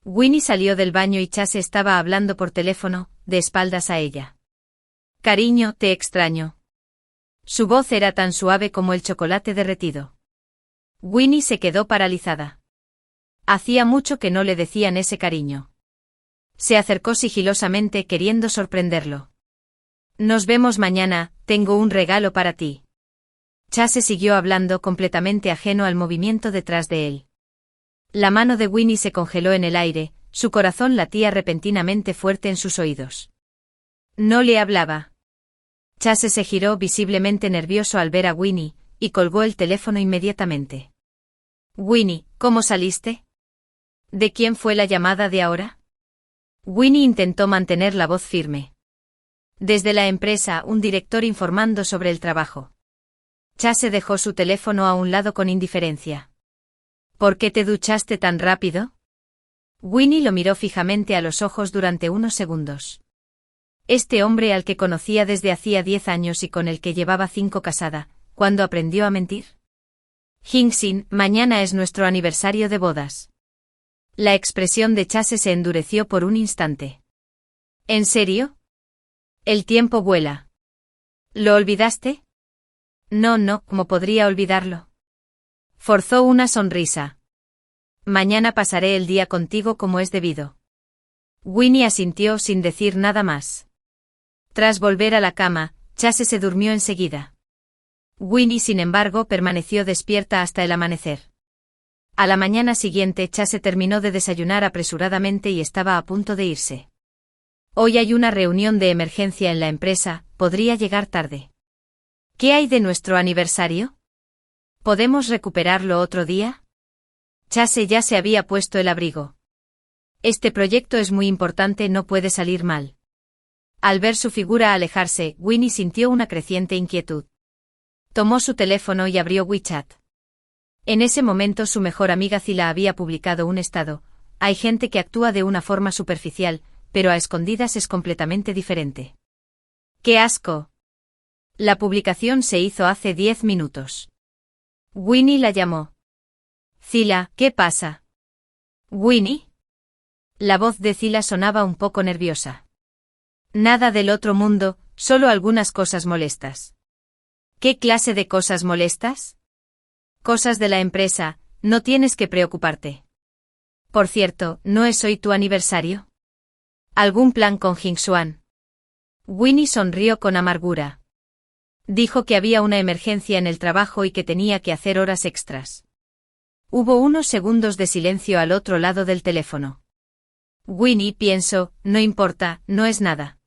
Winnie salió del baño y Chase estaba hablando por teléfono, de espaldas a ella. Cariño, te extraño. Su voz era tan suave como el chocolate derretido. Winnie se quedó paralizada. Hacía mucho que no le decían ese cariño. Se acercó sigilosamente queriendo sorprenderlo. Nos vemos mañana, tengo un regalo para ti. Chase siguió hablando completamente ajeno al movimiento detrás de él. La mano de Winnie se congeló en el aire, su corazón latía repentinamente fuerte en sus oídos. No le hablaba. Chase se giró visiblemente nervioso al ver a Winnie, y colgó el teléfono inmediatamente. Winnie, ¿cómo saliste? ¿De quién fue la llamada de ahora? Winnie intentó mantener la voz firme. Desde la empresa, un director informando sobre el trabajo. Chase dejó su teléfono a un lado con indiferencia. ¿Por qué te duchaste tan rápido? Winnie lo miró fijamente a los ojos durante unos segundos. Este hombre al que conocía desde hacía 10 años y con el que llevaba 5 casada, ¿cuándo aprendió a mentir? Hing-sin, mañana es nuestro aniversario de bodas. La expresión de Chase se endureció por un instante. ¿En serio? El tiempo vuela. ¿Lo olvidaste? No, ¿cómo podría olvidarlo? Forzó una sonrisa. Mañana pasaré el día contigo como es debido. Winnie asintió sin decir nada más. Tras volver a la cama, Chase se durmió enseguida. Winnie, sin embargo, permaneció despierta hasta el amanecer. A la mañana siguiente Chase terminó de desayunar apresuradamente y estaba a punto de irse. Hoy hay una reunión de emergencia en la empresa, podría llegar tarde. ¿Qué hay de nuestro aniversario? ¿Podemos recuperarlo otro día? Chase ya se había puesto el abrigo. Este proyecto es muy importante, no puede salir mal. Al ver su figura alejarse, Winnie sintió una creciente inquietud. Tomó su teléfono y abrió WeChat. En ese momento su mejor amiga Zila había publicado un estado. Hay gente que actúa de una forma superficial, pero a escondidas es completamente diferente. ¡Qué asco! La publicación se hizo hace 10 minutos. Winnie la llamó. Zila, ¿qué pasa? ¿Winnie? La voz de Zila sonaba un poco nerviosa. Nada del otro mundo, solo algunas cosas molestas. ¿Qué clase de cosas molestas? Cosas de la empresa, no tienes que preocuparte. Por cierto, ¿no es hoy tu aniversario? ¿Algún plan con Jingxuan? Winnie sonrió con amargura. Dijo que había una emergencia en el trabajo y que tenía que hacer horas extras. Hubo unos segundos de silencio al otro lado del teléfono. Winnie pensó, no importa, no es nada.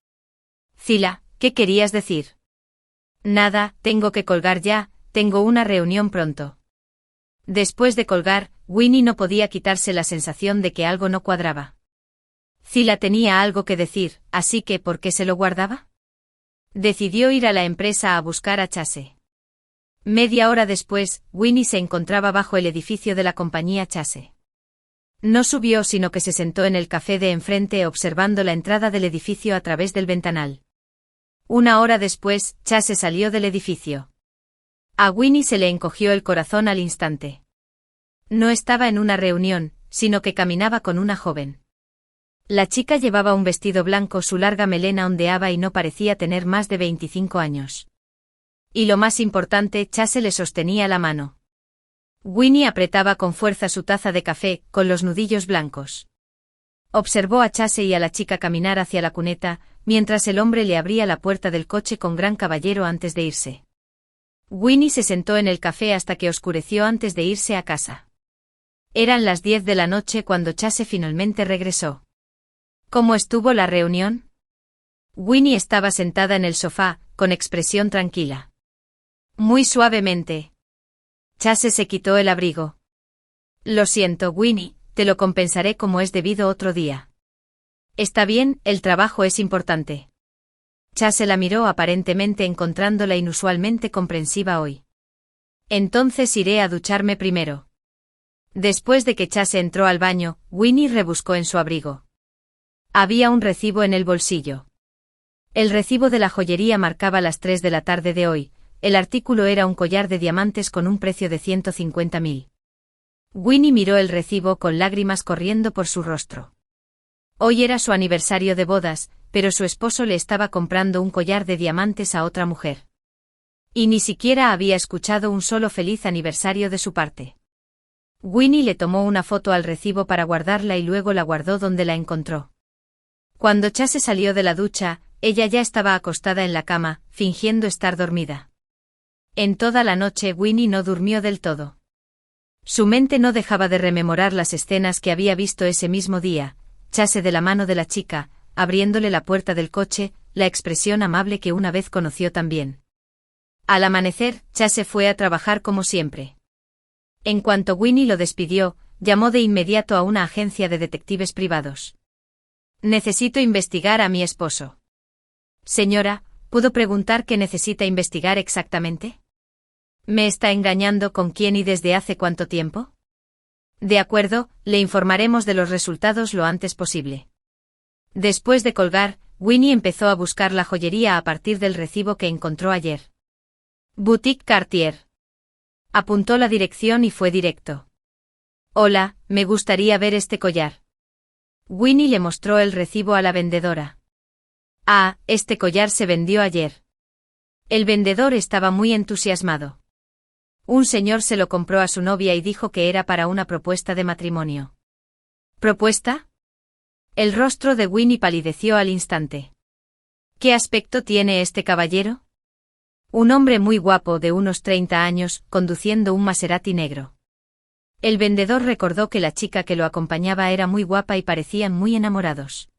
Zila, ¿qué querías decir? Nada, tengo que colgar ya, tengo una reunión pronto. Después de colgar, Winnie no podía quitarse la sensación de que algo no cuadraba. Zila tenía algo que decir, así que ¿por qué se lo guardaba? Decidió ir a la empresa a buscar a Chase. Media hora después, Winnie se encontraba bajo el edificio de la compañía Chase. No subió sino que se sentó en el café de enfrente observando la entrada del edificio a través del ventanal. Una hora después, Chase salió del edificio. A Winnie se le encogió el corazón al instante. No estaba en una reunión, sino que caminaba con una joven. La chica llevaba un vestido blanco, su larga melena ondeaba y no parecía tener más de 25 años. Y lo más importante, Chase le sostenía la mano. Winnie apretaba con fuerza su taza de café, con los nudillos blancos. Observó a Chase y a la chica caminar hacia la cuneta, mientras el hombre le abría la puerta del coche con gran caballero antes de irse. Winnie se sentó en el café hasta que oscureció antes de irse a casa. Eran las 10 de la noche cuando Chase finalmente regresó. ¿Cómo estuvo la reunión? Winnie estaba sentada en el sofá, con expresión tranquila. Muy suavemente. Chase se quitó el abrigo. Lo siento, Winnie, te lo compensaré como es debido otro día. Está bien, el trabajo es importante. Chase la miró aparentemente encontrándola inusualmente comprensiva hoy. Entonces iré a ducharme primero. Después de que Chase entró al baño, Winnie rebuscó en su abrigo. Había un recibo en el bolsillo. El recibo de la joyería marcaba las 3 de la tarde de hoy. El artículo era un collar de diamantes con un precio de 150.000. Winnie miró el recibo con lágrimas corriendo por su rostro. Hoy era su aniversario de bodas, pero su esposo le estaba comprando un collar de diamantes a otra mujer. Y ni siquiera había escuchado un solo feliz aniversario de su parte. Winnie le tomó una foto al recibo para guardarla y luego la guardó donde la encontró. Cuando Chase salió de la ducha, ella ya estaba acostada en la cama, fingiendo estar dormida. En toda la noche Winnie no durmió del todo. Su mente no dejaba de rememorar las escenas que había visto ese mismo día, Chase de la mano de la chica, abriéndole la puerta del coche, la expresión amable que una vez conoció también. Al amanecer, Chase fue a trabajar como siempre. En cuanto Winnie lo despidió, llamó de inmediato a una agencia de detectives privados. Necesito investigar a mi esposo. Señora, ¿puedo preguntar qué necesita investigar exactamente? ¿Me está engañando con quién y desde hace cuánto tiempo? De acuerdo, le informaremos de los resultados lo antes posible. Después de colgar, Winnie empezó a buscar la joyería a partir del recibo que encontró ayer. Boutique Cartier. Apuntó la dirección y fue directo. Hola, me gustaría ver este collar. Winnie le mostró el recibo a la vendedora. Ah, este collar se vendió ayer. El vendedor estaba muy entusiasmado. Un señor se lo compró a su novia y dijo que era para una propuesta de matrimonio. ¿Propuesta? El rostro de Winnie palideció al instante. ¿Qué aspecto tiene este caballero? Un hombre muy guapo de unos 30 años, conduciendo un Maserati negro. El vendedor recordó que la chica que lo acompañaba era muy guapa y parecían muy enamorados.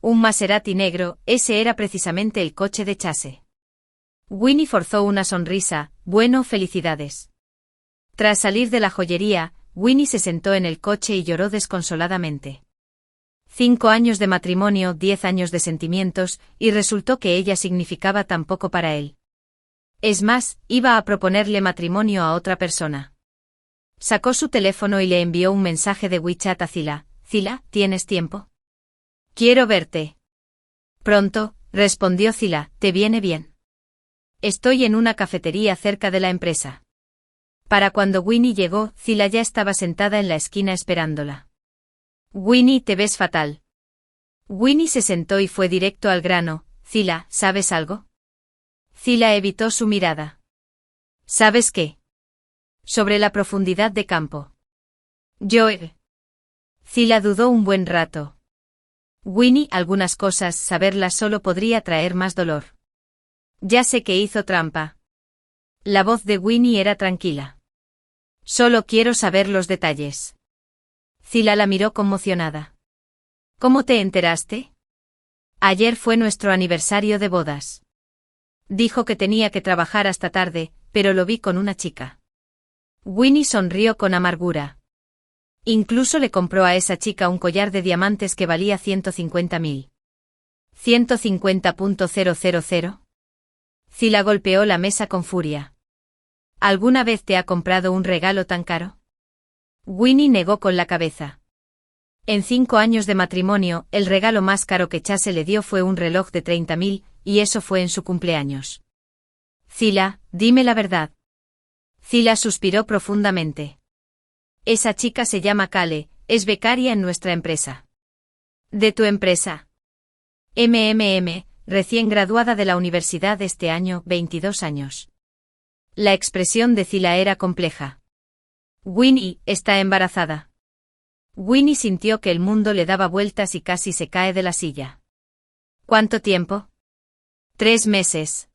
Un Maserati negro, ese era precisamente el coche de Chase. Winnie forzó una sonrisa. Bueno, felicidades. Tras salir de la joyería, Winnie se sentó en el coche y lloró desconsoladamente. 5 años de matrimonio, 10 años de sentimientos, y resultó que ella significaba tan poco para él. Es más, iba a proponerle matrimonio a otra persona. Sacó su teléfono y le envió un mensaje de WeChat a Zila. Zila, ¿tienes tiempo? Quiero verte. Pronto, respondió Zila, ¿te viene bien? Estoy en una cafetería cerca de la empresa. Para cuando Winnie llegó, Zila ya estaba sentada en la esquina esperándola. Winnie, te ves fatal. Winnie se sentó y fue directo al grano. Zila, ¿sabes algo? Zila evitó su mirada. ¿Sabes qué? Sobre la profundidad de campo. Zila dudó un buen rato. Winnie, algunas cosas, saberlas solo podría traer más dolor. Ya sé que hizo trampa. La voz de Winnie era tranquila. Solo quiero saber los detalles. Zila la miró conmocionada. ¿Cómo te enteraste? Ayer fue nuestro aniversario de bodas. Dijo que tenía que trabajar hasta tarde, pero lo vi con una chica. Winnie sonrió con amargura. Incluso le compró a esa chica un collar de diamantes que valía 150.000. ¿150.000? Zila golpeó la mesa con furia. ¿Alguna vez te ha comprado un regalo tan caro? Winnie negó con la cabeza. En 5 años de matrimonio, el regalo más caro que Chase le dio fue un reloj de 30.000, y eso fue en su cumpleaños. Zila, dime la verdad. Zila suspiró profundamente. Esa chica se llama Kale, es becaria en nuestra empresa. ¿De tu empresa? Recién graduada de la universidad este año, 22 años. La expresión de Zila era compleja. Winnie, está embarazada. Winnie sintió que el mundo le daba vueltas y casi se cae de la silla. ¿Cuánto tiempo? 3 meses.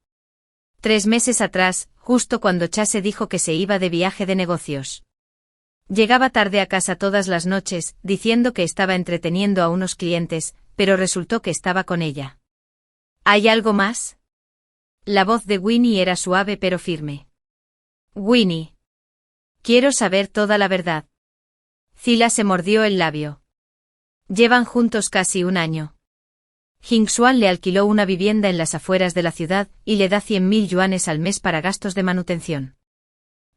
3 meses atrás, justo cuando Chase dijo que se iba de viaje de negocios. Llegaba tarde a casa todas las noches, diciendo que estaba entreteniendo a unos clientes, pero resultó que estaba con ella. ¿Hay algo más? La voz de Winnie era suave pero firme. Winnie. Quiero saber toda la verdad. Zila se mordió el labio. Llevan juntos casi 1 año. Jingxuan le alquiló una vivienda en las afueras de la ciudad y le da 100.000 yuanes al mes para gastos de manutención.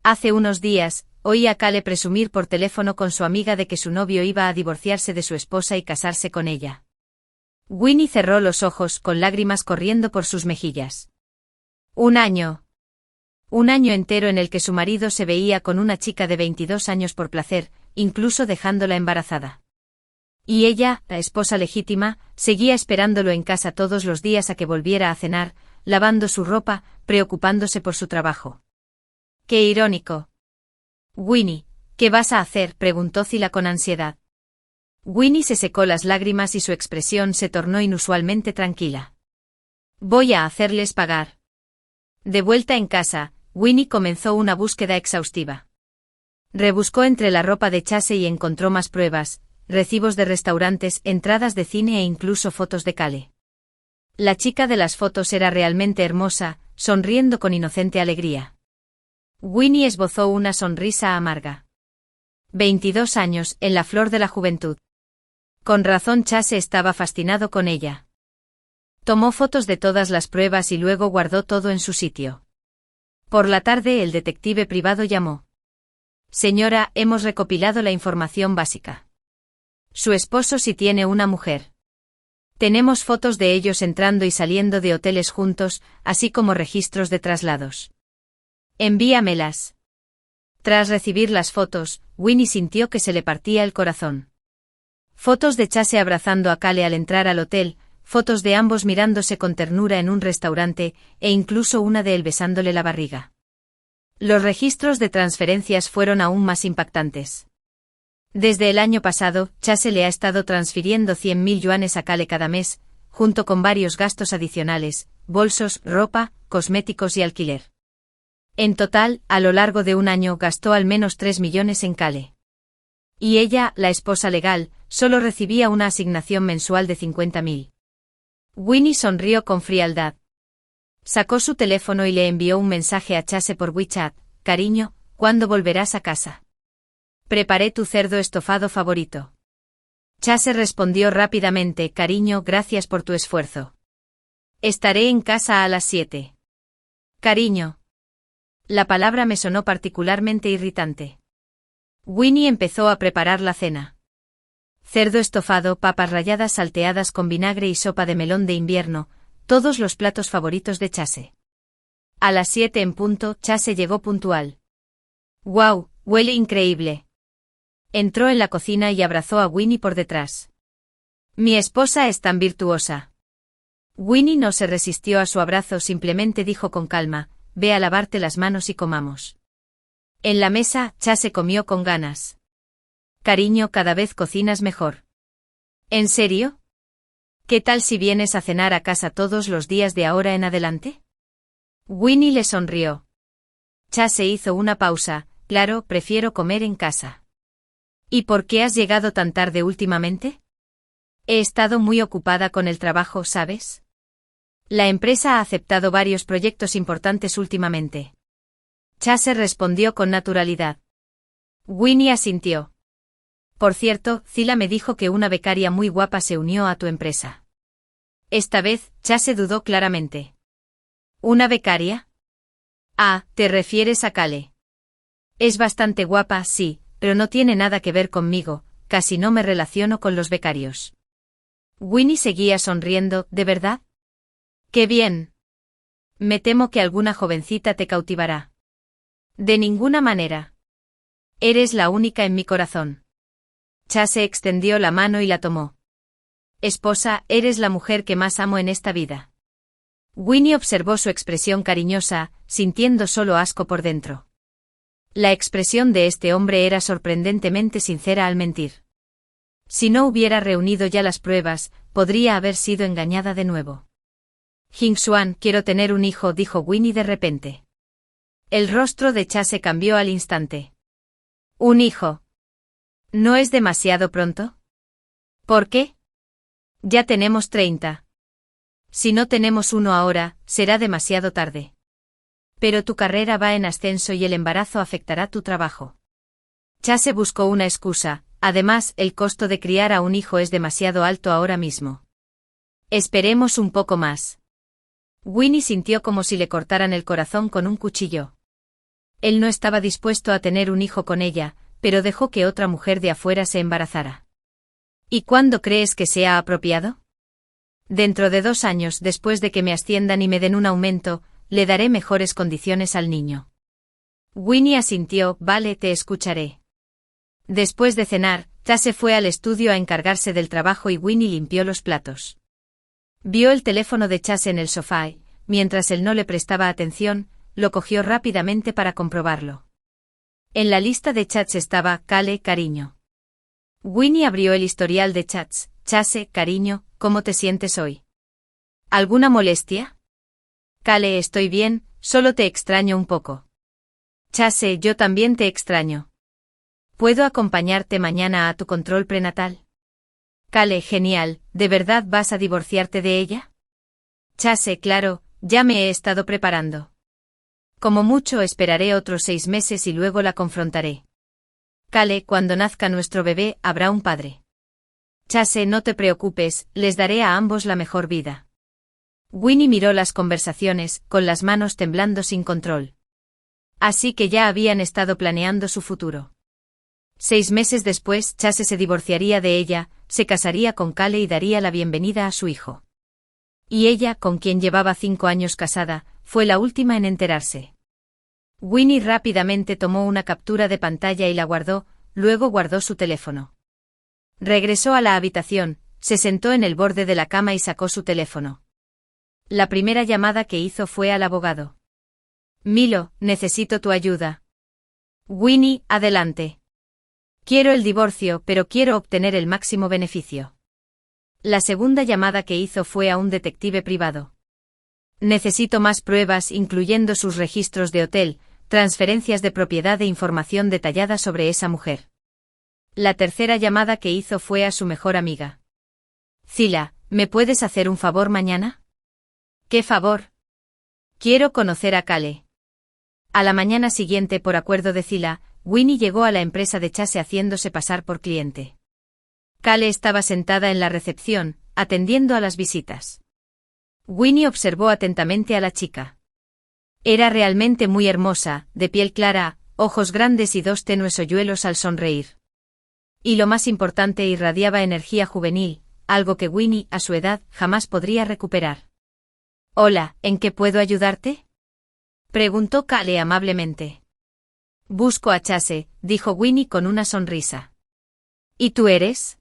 Hace unos días, oí a Kale presumir por teléfono con su amiga de que su novio iba a divorciarse de su esposa y casarse con ella. Winnie cerró los ojos con lágrimas corriendo por sus mejillas. 1 año. Un año entero en el que su marido se veía con una chica de 22 años por placer, incluso dejándola embarazada. Y ella, la esposa legítima, seguía esperándolo en casa todos los días a que volviera a cenar, lavando su ropa, preocupándose por su trabajo. ¡Qué irónico! Winnie, ¿qué vas a hacer?, preguntó Zillah con ansiedad. Winnie se secó las lágrimas y su expresión se tornó inusualmente tranquila. Voy a hacerles pagar. De vuelta en casa, Winnie comenzó una búsqueda exhaustiva. Rebuscó entre la ropa de Chase y encontró más pruebas, recibos de restaurantes, entradas de cine e incluso fotos de Cale. La chica de las fotos era realmente hermosa, sonriendo con inocente alegría. Winnie esbozó una sonrisa amarga. 22 años, en la flor de la juventud. Con razón Chase estaba fascinado con ella. Tomó fotos de todas las pruebas y luego guardó todo en su sitio. Por la tarde el detective privado llamó. Señora, hemos recopilado la información básica. Su esposo sí tiene una mujer. Tenemos fotos de ellos entrando y saliendo de hoteles juntos, así como registros de traslados. Envíamelas. Tras recibir las fotos, Winnie sintió que se le partía el corazón. Fotos de Chase abrazando a Cale al entrar al hotel, fotos de ambos mirándose con ternura en un restaurante, e incluso una de él besándole la barriga. Los registros de transferencias fueron aún más impactantes. Desde el año pasado, Chase le ha estado transfiriendo 100.000 yuanes a Cale cada mes, junto con varios gastos adicionales, bolsos, ropa, cosméticos y alquiler. En total, a lo largo de un año gastó al menos 3 millones en Cale. Y ella, la esposa legal, solo recibía una asignación mensual de 50.000. Winnie sonrió con frialdad. Sacó su teléfono y le envió un mensaje a Chase por WeChat. Cariño, ¿cuándo volverás a casa? Preparé tu cerdo estofado favorito. Chase respondió rápidamente. Cariño, gracias por tu esfuerzo. Estaré en casa a las 7. Cariño. La palabra me sonó particularmente irritante. Winnie empezó a preparar la cena. Cerdo estofado, papas ralladas salteadas con vinagre y sopa de melón de invierno, todos los platos favoritos de Chase. A las 7 en punto, Chase llegó puntual. ¡Guau! Huele increíble. Entró en la cocina y abrazó a Winnie por detrás. Mi esposa es tan virtuosa. Winnie no se resistió a su abrazo, simplemente dijo con calma, ve a lavarte las manos y comamos. En la mesa, Chase comió con ganas. Cariño, cada vez cocinas mejor. ¿En serio? ¿Qué tal si vienes a cenar a casa todos los días de ahora en adelante? Winnie le sonrió. Chase hizo una pausa. Claro, prefiero comer en casa. ¿Y por qué has llegado tan tarde últimamente? He estado muy ocupada con el trabajo, ¿sabes? La empresa ha aceptado varios proyectos importantes últimamente. Chase respondió con naturalidad. Winnie asintió. Por cierto, Zillah me dijo que una becaria muy guapa se unió a tu empresa. Esta vez, Chase dudó claramente. ¿Una becaria? Ah, ¿te refieres a Cale? Es bastante guapa, sí, pero no tiene nada que ver conmigo, casi no me relaciono con los becarios. Winnie seguía sonriendo. ¿De verdad? ¡Qué bien! Me temo que alguna jovencita te cautivará. De ninguna manera. Eres la única en mi corazón. Chase extendió la mano y la tomó. Esposa, eres la mujer que más amo en esta vida. Winnie observó su expresión cariñosa, sintiendo solo asco por dentro. La expresión de este hombre era sorprendentemente sincera al mentir. Si no hubiera reunido ya las pruebas, podría haber sido engañada de nuevo. Jingxuan, quiero tener un hijo, dijo Winnie de repente. El rostro de Chase cambió al instante. ¿Un hijo? ¿No es demasiado pronto? ¿Por qué? Ya tenemos 30. Si no tenemos uno ahora, será demasiado tarde. Pero tu carrera va en ascenso y el embarazo afectará tu trabajo. Chase buscó una excusa, además, el costo de criar a un hijo es demasiado alto ahora mismo. Esperemos un poco más. Winnie sintió como si le cortaran el corazón con un cuchillo. Él no estaba dispuesto a tener un hijo con ella, pero dejó que otra mujer de afuera se embarazara. ¿Y cuándo crees que sea apropiado? Dentro de 2 años, después de que me asciendan y me den un aumento, le daré mejores condiciones al niño. Winnie asintió, vale, te escucharé. Después de cenar, Chase fue al estudio a encargarse del trabajo y Winnie limpió los platos. Vio el teléfono de Chase en el sofá y, mientras él no le prestaba atención, lo cogió rápidamente para comprobarlo. En la lista de chats estaba Cale, cariño. Winnie abrió el historial de chats. Chase, cariño, ¿cómo te sientes hoy? ¿Alguna molestia? Cale, estoy bien, solo te extraño un poco. Chase, yo también te extraño. ¿Puedo acompañarte mañana a tu control prenatal? Cale, genial, ¿de verdad vas a divorciarte de ella? Chase, claro, ya me he estado preparando. Como mucho esperaré otros 6 meses y luego la confrontaré. Cale, cuando nazca nuestro bebé, habrá un padre. Chase, no te preocupes, les daré a ambos la mejor vida. Winnie miró las conversaciones, con las manos temblando sin control. Así que ya habían estado planeando su futuro. 6 meses después, Chase se divorciaría de ella, se casaría con Cale y daría la bienvenida a su hijo. Y ella, con quien llevaba 5 años casada, fue la última en enterarse. Winnie rápidamente tomó una captura de pantalla y la guardó, luego guardó su teléfono. Regresó a la habitación, se sentó en el borde de la cama y sacó su teléfono. La primera llamada que hizo fue al abogado. Milo, necesito tu ayuda. Winnie, adelante. Quiero el divorcio, pero quiero obtener el máximo beneficio. La segunda llamada que hizo fue a un detective privado. Necesito más pruebas, incluyendo sus registros de hotel, transferencias de propiedad e información detallada sobre esa mujer. La tercera llamada que hizo fue a su mejor amiga. Zila, ¿me puedes hacer un favor mañana? ¿Qué favor? Quiero conocer a Cale. A la mañana siguiente, por acuerdo de Zila, Winnie llegó a la empresa de Chase haciéndose pasar por cliente. Cale estaba sentada en la recepción, atendiendo a las visitas. Winnie observó atentamente a la chica. Era realmente muy hermosa, de piel clara, ojos grandes y 2 tenues hoyuelos al sonreír. Y lo más importante, irradiaba energía juvenil, algo que Winnie, a su edad, jamás podría recuperar. Hola, ¿en qué puedo ayudarte? Preguntó Cale amablemente. Busco a Chase, dijo Winnie con una sonrisa. ¿Y tú eres?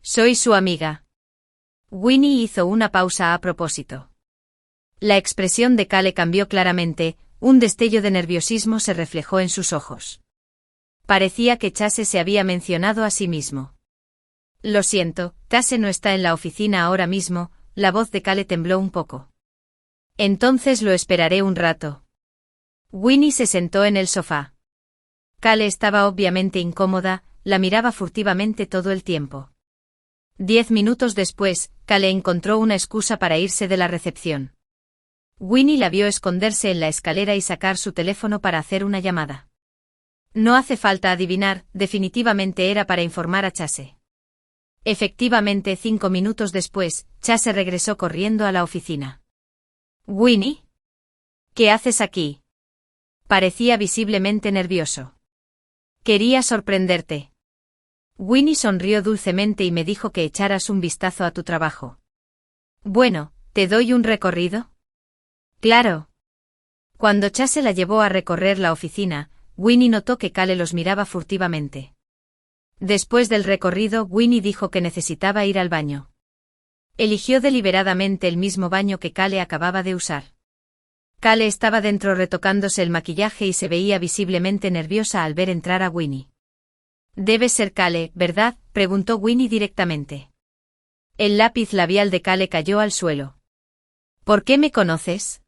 Soy su amiga. Winnie hizo una pausa a propósito. La expresión de Cale cambió claramente, un destello de nerviosismo se reflejó en sus ojos. Parecía que Chase se había mencionado a sí mismo. Lo siento, Chase no está en la oficina ahora mismo, la voz de Cale tembló un poco. Entonces lo esperaré un rato. Winnie se sentó en el sofá. Cale estaba obviamente incómoda, la miraba furtivamente todo el tiempo. 10 minutos después, Cale encontró una excusa para irse de la recepción. Winnie la vio esconderse en la escalera y sacar su teléfono para hacer una llamada. No hace falta adivinar, definitivamente era para informar a Chase. Efectivamente, 5 minutos después, Chase regresó corriendo a la oficina. Winnie, ¿qué haces aquí? Parecía visiblemente nervioso. Quería sorprenderte. Winnie sonrió dulcemente y me dijo que echaras un vistazo a tu trabajo. Bueno, ¿te doy un recorrido? Claro. Cuando Chase la llevó a recorrer la oficina, Winnie notó que Cale los miraba furtivamente. Después del recorrido, Winnie dijo que necesitaba ir al baño. Eligió deliberadamente el mismo baño que Cale acababa de usar. Cale estaba dentro retocándose el maquillaje y se veía visiblemente nerviosa al ver entrar a Winnie. Debe ser Cale, ¿verdad?, preguntó Winnie directamente. El lápiz labial de Cale cayó al suelo. ¿Por qué me conoces?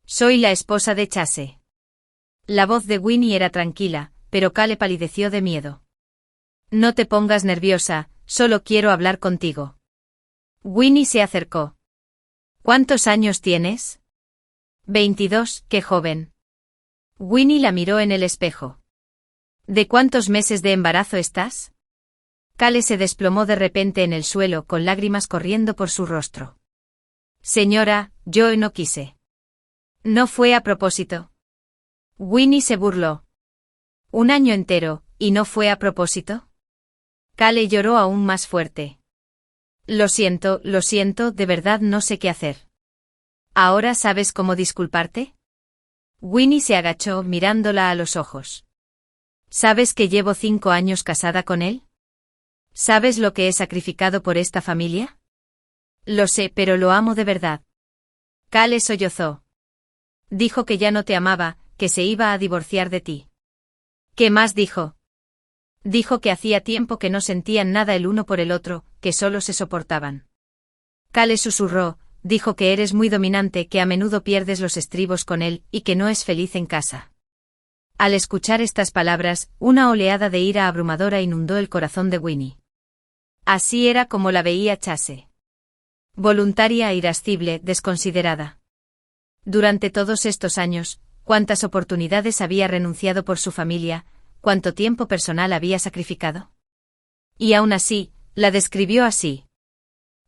Soy la esposa de Chase. La voz de Winnie era tranquila, pero Cale palideció de miedo. No te pongas nerviosa, solo quiero hablar contigo. Winnie se acercó. ¿Cuántos años tienes? 22, qué joven. Winnie la miró en el espejo. ¿De cuántos meses de embarazo estás? Cale se desplomó de repente en el suelo con lágrimas corriendo por su rostro. Señora, yo no quise. No fue a propósito. Winnie se burló. ¿Un año entero, y no fue a propósito? Cale lloró aún más fuerte. Lo siento, de verdad no sé qué hacer. ¿Ahora sabes cómo disculparte? Winnie se agachó mirándola a los ojos. ¿Sabes que llevo 5 años casada con él? ¿Sabes lo que he sacrificado por esta familia? Lo sé, pero lo amo de verdad. Cale sollozó. Dijo que ya no te amaba, que se iba a divorciar de ti. ¿Qué más dijo? Dijo que hacía tiempo que no sentían nada el uno por el otro, que solo se soportaban. Cale susurró, dijo que eres muy dominante, que a menudo pierdes los estribos con él, y que no es feliz en casa. Al escuchar estas palabras, una oleada de ira abrumadora inundó el corazón de Winnie. Así era como la veía Chase. Voluntaria e irascible, desconsiderada. Durante todos estos años, cuántas oportunidades había renunciado por su familia, cuánto tiempo personal había sacrificado. Y aún así, la describió así.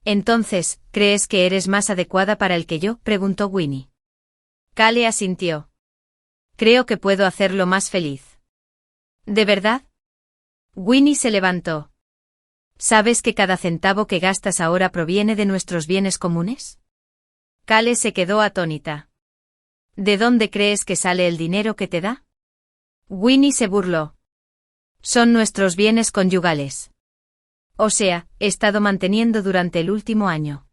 Entonces, ¿crees que eres más adecuada para él que yo?, preguntó Winnie. Cale asintió. Creo que puedo hacerlo más feliz. ¿De verdad? Winnie se levantó. ¿Sabes que cada centavo que gastas ahora proviene de nuestros bienes comunes? Cale se quedó atónita. ¿De dónde crees que sale el dinero que te da? Winnie se burló. Son nuestros bienes conyugales. O sea, he estado manteniendo durante el último año.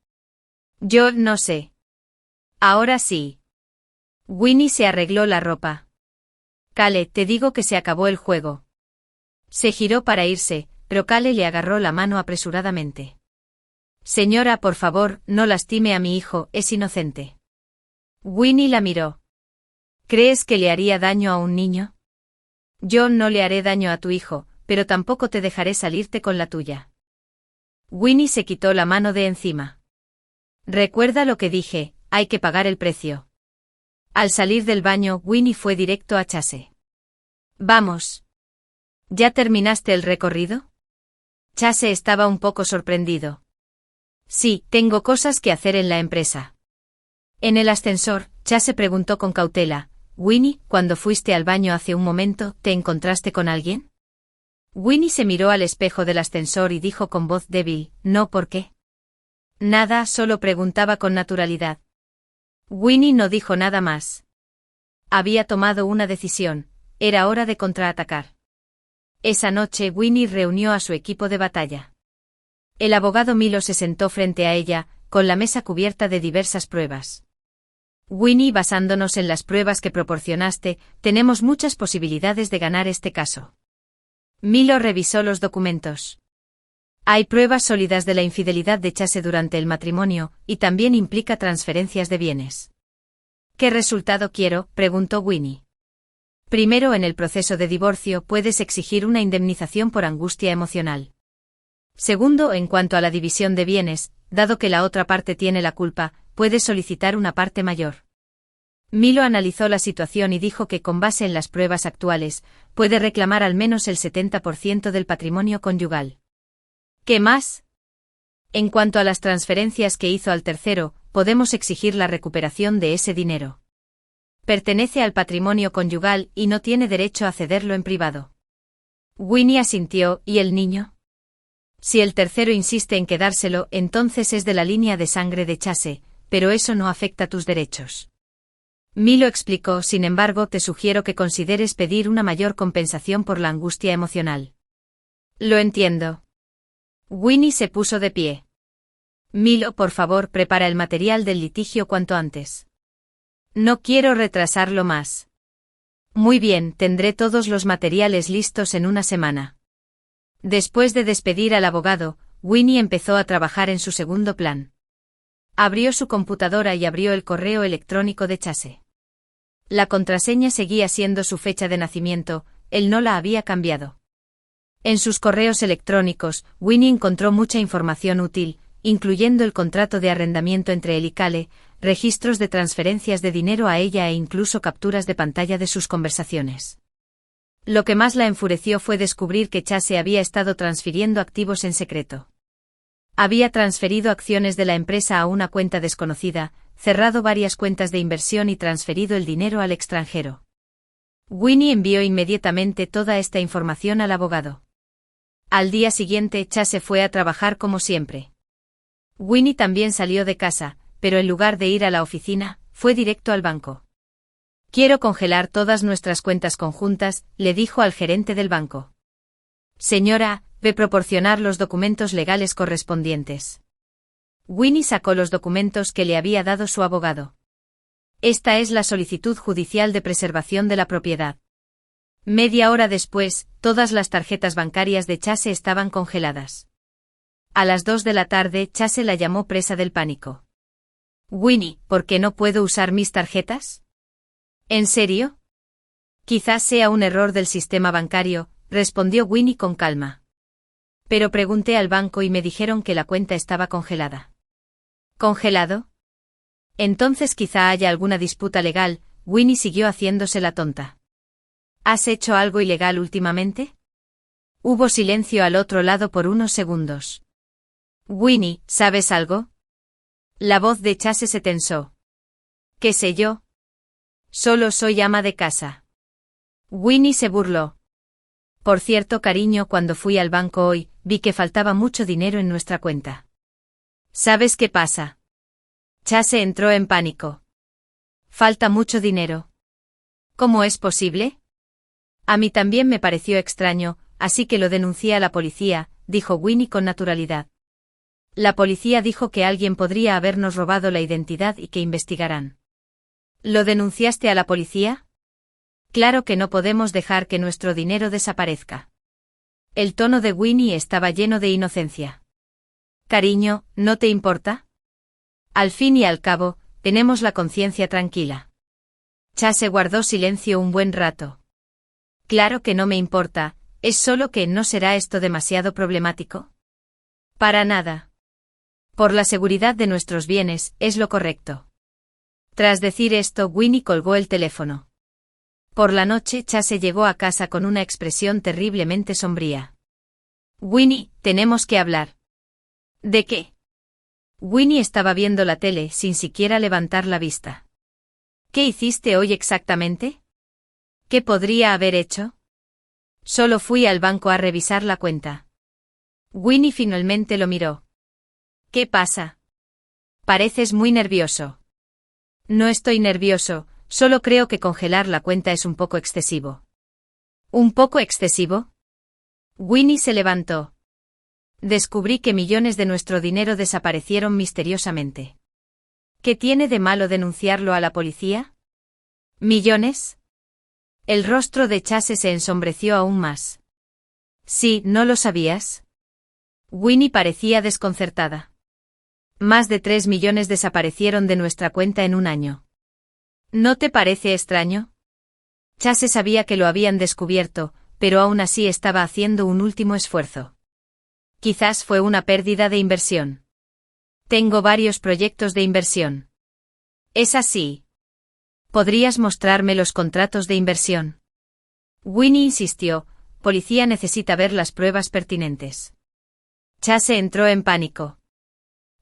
Yo no sé. Ahora sí. Winnie se arregló la ropa. Cale, te digo que se acabó el juego. Se giró para irse, pero Cale le agarró la mano apresuradamente. Señora, por favor, no lastime a mi hijo, es inocente. Winnie la miró. ¿Crees que le haría daño a un niño? Yo no le haré daño a tu hijo, pero tampoco te dejaré salirte con la tuya. Winnie se quitó la mano de encima. Recuerda lo que dije, hay que pagar el precio. Al salir del baño, Winnie fue directo a Chase. Vamos. ¿Ya terminaste el recorrido? Chase estaba un poco sorprendido. Sí, tengo cosas que hacer en la empresa. En el ascensor, Chase preguntó con cautela, Winnie, cuando fuiste al baño hace un momento, ¿te encontraste con alguien? Winnie se miró al espejo del ascensor y dijo con voz débil, no, ¿por qué? Nada, solo preguntaba con naturalidad. Winnie no dijo nada más. Había tomado una decisión, era hora de contraatacar. Esa noche Winnie reunió a su equipo de batalla. El abogado Milo se sentó frente a ella, con la mesa cubierta de diversas pruebas. Winnie, basándonos en las pruebas que proporcionaste, tenemos muchas posibilidades de ganar este caso. Milo revisó los documentos. Hay pruebas sólidas de la infidelidad de Chase durante el matrimonio, y también implica transferencias de bienes. ¿Qué resultado quiero?, preguntó Winnie. Primero, en el proceso de divorcio puedes exigir una indemnización por angustia emocional. Segundo, en cuanto a la división de bienes, dado que la otra parte tiene la culpa, puedes solicitar una parte mayor. Milo analizó la situación y dijo que con base en las pruebas actuales, puede reclamar al menos el 70% del patrimonio conyugal. ¿Qué más? En cuanto a las transferencias que hizo al tercero, podemos exigir la recuperación de ese dinero. Pertenece al patrimonio conyugal y no tiene derecho a cederlo en privado. Winnie asintió, ¿y el niño? Si el tercero insiste en quedárselo, entonces es de la línea de sangre de Chase, pero eso no afecta tus derechos. Milo explicó, sin embargo, te sugiero que consideres pedir una mayor compensación por la angustia emocional. Lo entiendo. Winnie se puso de pie. Milo, por favor, prepara el material del litigio cuanto antes. No quiero retrasarlo más. Muy bien, tendré todos los materiales listos en una semana. Después de despedir al abogado, Winnie empezó a trabajar en su segundo plan. Abrió su computadora y abrió el correo electrónico de Chase. La contraseña seguía siendo su fecha de nacimiento, él no la había cambiado. En sus correos electrónicos, Winnie encontró mucha información útil, incluyendo el contrato de arrendamiento entre él y Cale, registros de transferencias de dinero a ella e incluso capturas de pantalla de sus conversaciones. Lo que más la enfureció fue descubrir que Chase había estado transfiriendo activos en secreto. Había transferido acciones de la empresa a una cuenta desconocida, cerrado varias cuentas de inversión y transferido el dinero al extranjero. Winnie envió inmediatamente toda esta información al abogado. Al día siguiente, Chase fue a trabajar como siempre. Winnie también salió de casa, pero en lugar de ir a la oficina, fue directo al banco. Quiero congelar todas nuestras cuentas conjuntas, le dijo al gerente del banco. Señora, ve proporcionar los documentos legales correspondientes. Winnie sacó los documentos que le había dado su abogado. Esta es la solicitud judicial de preservación de la propiedad. Media hora después, todas las tarjetas bancarias de Chase estaban congeladas. A las 2 de la tarde, Chase la llamó presa del pánico. Winnie, ¿por qué no puedo usar mis tarjetas? ¿En serio? Quizás sea un error del sistema bancario, respondió Winnie con calma. Pero pregunté al banco y me dijeron que la cuenta estaba congelada. ¿Congelado? Entonces quizá haya alguna disputa legal. Winnie siguió haciéndose la tonta. ¿Has hecho algo ilegal últimamente? Hubo silencio al otro lado por unos segundos. Winnie, ¿sabes algo? La voz de Chase se tensó. ¿Qué sé yo? Solo soy ama de casa. Winnie se burló. Por cierto, cariño, cuando fui al banco hoy, vi que faltaba mucho dinero en nuestra cuenta. ¿Sabes qué pasa? Chase entró en pánico. ¿Falta mucho dinero? ¿Cómo es posible? A mí también me pareció extraño, así que lo denuncié a la policía, dijo Winnie con naturalidad. La policía dijo que alguien podría habernos robado la identidad y que investigarán. ¿Lo denunciaste a la policía? Claro que no podemos dejar que nuestro dinero desaparezca. El tono de Winnie estaba lleno de inocencia. Cariño, ¿no te importa? Al fin y al cabo, tenemos la conciencia tranquila. Chase guardó silencio un buen rato. Claro que no me importa, es solo que ¿no será esto demasiado problemático? Para nada. Por la seguridad de nuestros bienes, es lo correcto. Tras decir esto, Winnie colgó el teléfono. Por la noche, Chase llegó a casa con una expresión terriblemente sombría. Winnie, tenemos que hablar. ¿De qué? Winnie estaba viendo la tele sin siquiera levantar la vista. ¿Qué hiciste hoy exactamente? ¿Qué podría haber hecho? Solo fui al banco a revisar la cuenta. Winnie finalmente lo miró. ¿Qué pasa? Pareces muy nervioso. No estoy nervioso, solo creo que congelar la cuenta es un poco excesivo. ¿Un poco excesivo? Winnie se levantó. Descubrí que millones de nuestro dinero desaparecieron misteriosamente. ¿Qué tiene de malo denunciarlo a la policía? ¿Millones? El rostro de Chase se ensombreció aún más. Sí, ¿no lo sabías? Winnie parecía desconcertada. Más de 3 millones desaparecieron de nuestra cuenta en un año. ¿No te parece extraño? Chase sabía que lo habían descubierto, pero aún así estaba haciendo un último esfuerzo. Quizás fue una pérdida de inversión. Tengo varios proyectos de inversión. ¿Es así? ¿Podrías mostrarme los contratos de inversión? Winnie insistió, policía necesita ver las pruebas pertinentes. Chase entró en pánico.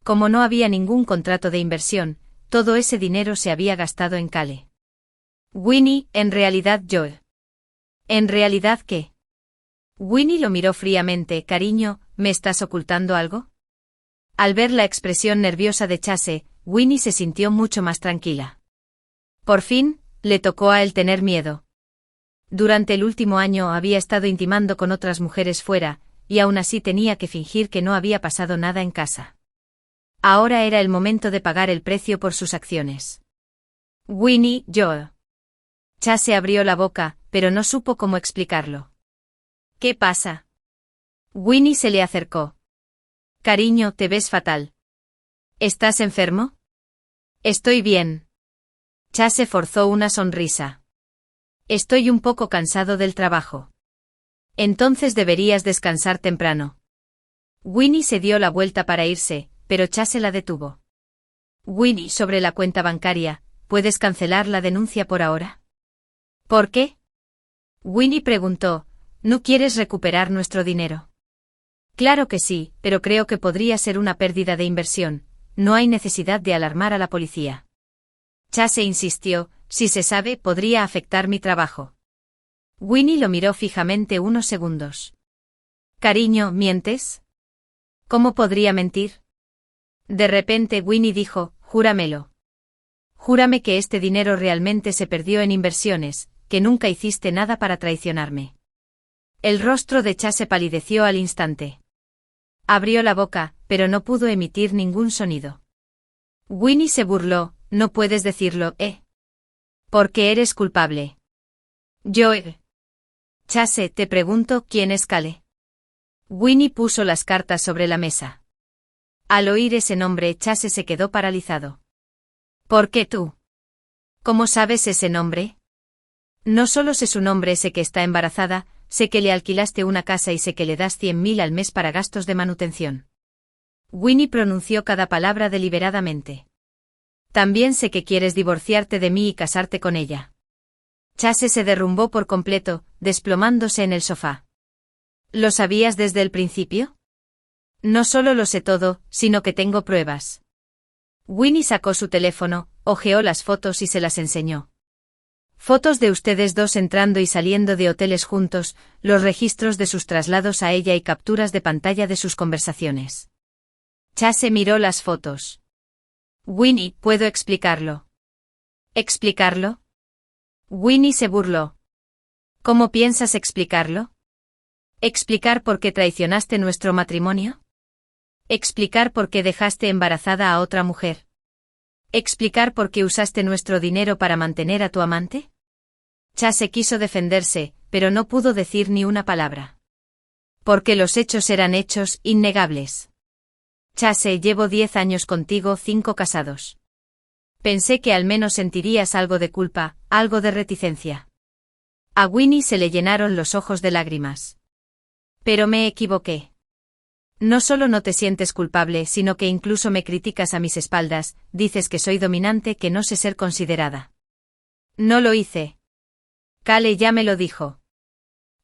Como no había ningún contrato de inversión, todo ese dinero se había gastado en Cale. Winnie, en realidad yo. ¿En realidad qué? Winnie lo miró fríamente. Cariño, ¿me estás ocultando algo? Al ver la expresión nerviosa de Chase, Winnie se sintió mucho más tranquila. Por fin, le tocó a él tener miedo. Durante el último año había estado intimando con otras mujeres fuera, y aún así tenía que fingir que no había pasado nada en casa. Ahora era el momento de pagar el precio por sus acciones. Winnie, yo. Chase abrió la boca, pero no supo cómo explicarlo. ¿Qué pasa? Winnie se le acercó. Cariño, te ves fatal. ¿Estás enfermo? Estoy bien. Chase forzó una sonrisa. Estoy un poco cansado del trabajo. Entonces deberías descansar temprano. Winnie se dio la vuelta para irse, pero Chase la detuvo. Winnie, sobre la cuenta bancaria, ¿puedes cancelar la denuncia por ahora? ¿Por qué? Winnie preguntó, ¿no quieres recuperar nuestro dinero? Claro que sí, pero creo que podría ser una pérdida de inversión, no hay necesidad de alarmar a la policía. Chase insistió, si se sabe, podría afectar mi trabajo. Winnie lo miró fijamente unos segundos. Cariño, ¿mientes? ¿Cómo podría mentir? De repente Winnie dijo, júramelo. Júrame que este dinero realmente se perdió en inversiones, que nunca hiciste nada para traicionarme. El rostro de Chase palideció al instante. Abrió la boca, pero no pudo emitir ningún sonido. Winnie se burló, no puedes decirlo, Porque eres culpable. Yo. Chase, te pregunto, ¿quién es Cale? Winnie puso las cartas sobre la mesa. Al oír ese nombre, Chase se quedó paralizado. ¿Por qué tú? ¿Cómo sabes ese nombre? No solo sé su nombre, sé que está embarazada, sé que le alquilaste una casa y sé que le das 100.000 al mes para gastos de manutención. Winnie pronunció cada palabra deliberadamente. También sé que quieres divorciarte de mí y casarte con ella. Chase se derrumbó por completo, desplomándose en el sofá. ¿Lo sabías desde el principio? No solo lo sé todo, sino que tengo pruebas. Winnie sacó su teléfono, hojeó las fotos y se las enseñó. Fotos de ustedes dos entrando y saliendo de hoteles juntos, los registros de sus traslados a ella y capturas de pantalla de sus conversaciones. Chase miró las fotos. Winnie, ¿puedo explicarlo? ¿Explicarlo? Winnie se burló. ¿Cómo piensas explicarlo? ¿Explicar por qué traicionaste nuestro matrimonio? ¿Explicar por qué dejaste embarazada a otra mujer? ¿Explicar por qué usaste nuestro dinero para mantener a tu amante? Chase quiso defenderse, pero no pudo decir ni una palabra. Porque los hechos eran hechos innegables. Chase, llevo 10 años contigo, 5 casados. Pensé que al menos sentirías algo de culpa, algo de reticencia. A Winnie se le llenaron los ojos de lágrimas. Pero me equivoqué. No solo no te sientes culpable, sino que incluso me criticas a mis espaldas, dices que soy dominante, que no sé ser considerada. No lo hice. Cale ya me lo dijo.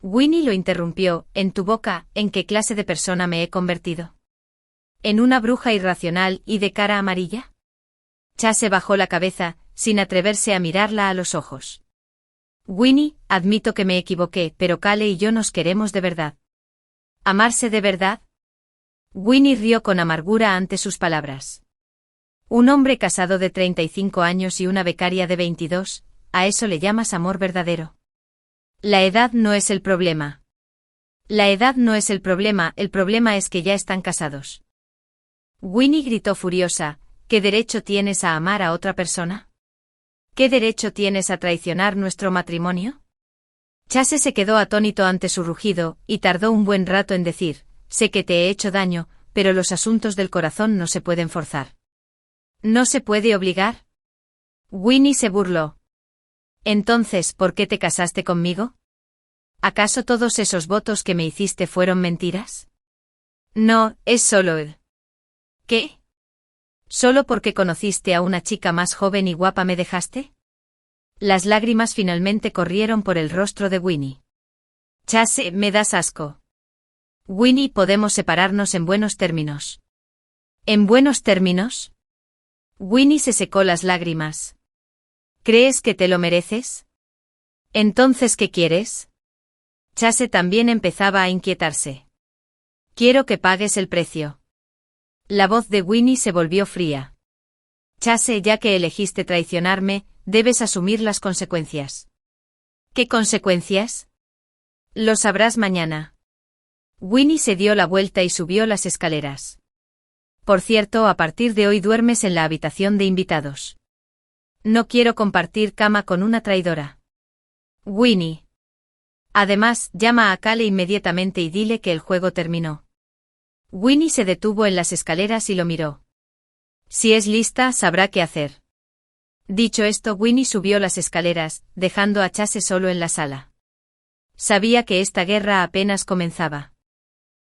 Winnie lo interrumpió, ¿en tu boca, en qué clase de persona me he convertido? ¿En una bruja irracional y de cara amarilla? Chase bajó la cabeza, sin atreverse a mirarla a los ojos. Winnie, admito que me equivoqué, pero Cale y yo nos queremos de verdad. ¿Amarse de verdad? Winnie rió con amargura ante sus palabras. Un hombre casado de 35 años y una becaria de 22, ¿a eso le llamas amor verdadero? La edad no es el problema. La edad no es el problema es que ya están casados. Winnie gritó furiosa, ¿qué derecho tienes a amar a otra persona? ¿Qué derecho tienes a traicionar nuestro matrimonio? Chase se quedó atónito ante su rugido, y tardó un buen rato en decir, sé que te he hecho daño, pero los asuntos del corazón no se pueden forzar. ¿No se puede obligar? Winnie se burló. Entonces, ¿por qué te casaste conmigo? ¿Acaso todos esos votos que me hiciste fueron mentiras? No, es solo él. ¿Qué? ¿Solo porque conociste a una chica más joven y guapa me dejaste? Las lágrimas finalmente corrieron por el rostro de Winnie. Chase, me das asco. Winnie, podemos separarnos en buenos términos. ¿En buenos términos? Winnie se secó las lágrimas. ¿Crees que te lo mereces? ¿Entonces qué quieres? Chase también empezaba a inquietarse. Quiero que pagues el precio. La voz de Winnie se volvió fría. Chase, ya que elegiste traicionarme, debes asumir las consecuencias. ¿Qué consecuencias? Lo sabrás mañana. Winnie se dio la vuelta y subió las escaleras. Por cierto, a partir de hoy duermes en la habitación de invitados. No quiero compartir cama con una traidora. Winnie. Además, llama a Cale inmediatamente y dile que el juego terminó. Winnie se detuvo en las escaleras y lo miró. Si es lista, sabrá qué hacer. Dicho esto, Winnie subió las escaleras, dejando a Chase solo en la sala. Sabía que esta guerra apenas comenzaba.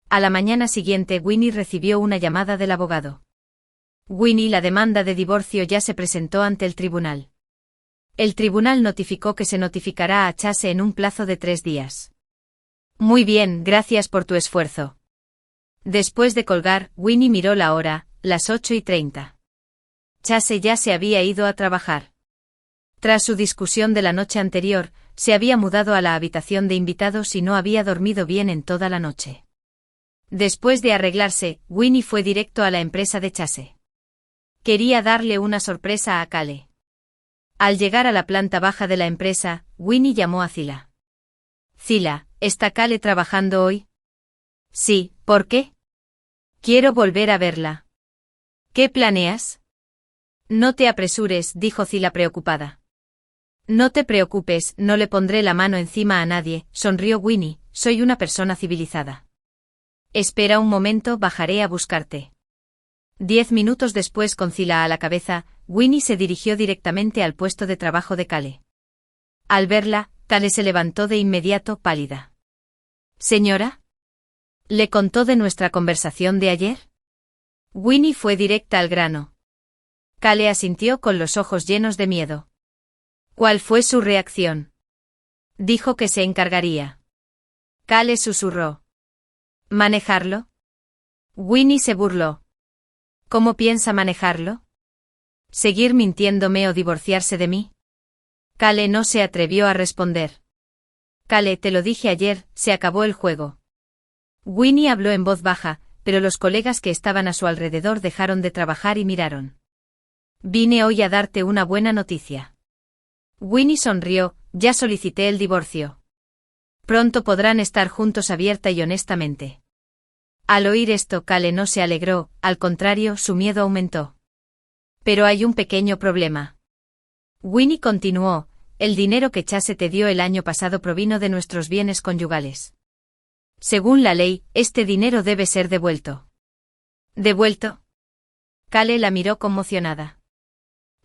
A la mañana siguiente, Winnie recibió una llamada del abogado. Winnie, la demanda de divorcio ya se presentó ante el tribunal. El tribunal notificó que se notificará a Chase en un plazo de 3 días. Muy bien, gracias por tu esfuerzo. Después de colgar, Winnie miró la hora, las 8:30. Chase ya se había ido a trabajar. Tras su discusión de la noche anterior, se había mudado a la habitación de invitados y no había dormido bien en toda la noche. Después de arreglarse, Winnie fue directo a la empresa de Chase. Quería darle una sorpresa a Cale. Al llegar a la planta baja de la empresa, Winnie llamó a Zila. Zila, ¿está Cale trabajando hoy? Sí, ¿por qué? Quiero volver a verla. ¿Qué planeas? No te apresures, dijo Zila preocupada. No te preocupes, no le pondré la mano encima a nadie, sonrió Winnie, soy una persona civilizada. Espera un momento, bajaré a buscarte. 10 minutos después, con Zila a la cabeza, Winnie se dirigió directamente al puesto de trabajo de Cale. Al verla, Cale se levantó de inmediato, pálida. ¿Señora? ¿Le contó de nuestra conversación de ayer? Winnie fue directa al grano. Cale asintió con los ojos llenos de miedo. ¿Cuál fue su reacción? Dijo que se encargaría. Cale susurró. ¿Manejarlo? Winnie se burló. ¿Cómo piensa manejarlo? ¿Seguir mintiéndome o divorciarse de mí? Cale no se atrevió a responder. Cale, te lo dije ayer, se acabó el juego. Winnie habló en voz baja, pero los colegas que estaban a su alrededor dejaron de trabajar y miraron. Vine hoy a darte una buena noticia. Winnie sonrió, ya solicité el divorcio. Pronto podrán estar juntos abierta y honestamente. Al oír esto, Cale no se alegró, al contrario, su miedo aumentó. Pero hay un pequeño problema. Winnie continuó, el dinero que Chase te dio el año pasado provino de nuestros bienes conyugales. Según la ley, este dinero debe ser devuelto. ¿Devuelto? Cale la miró conmocionada.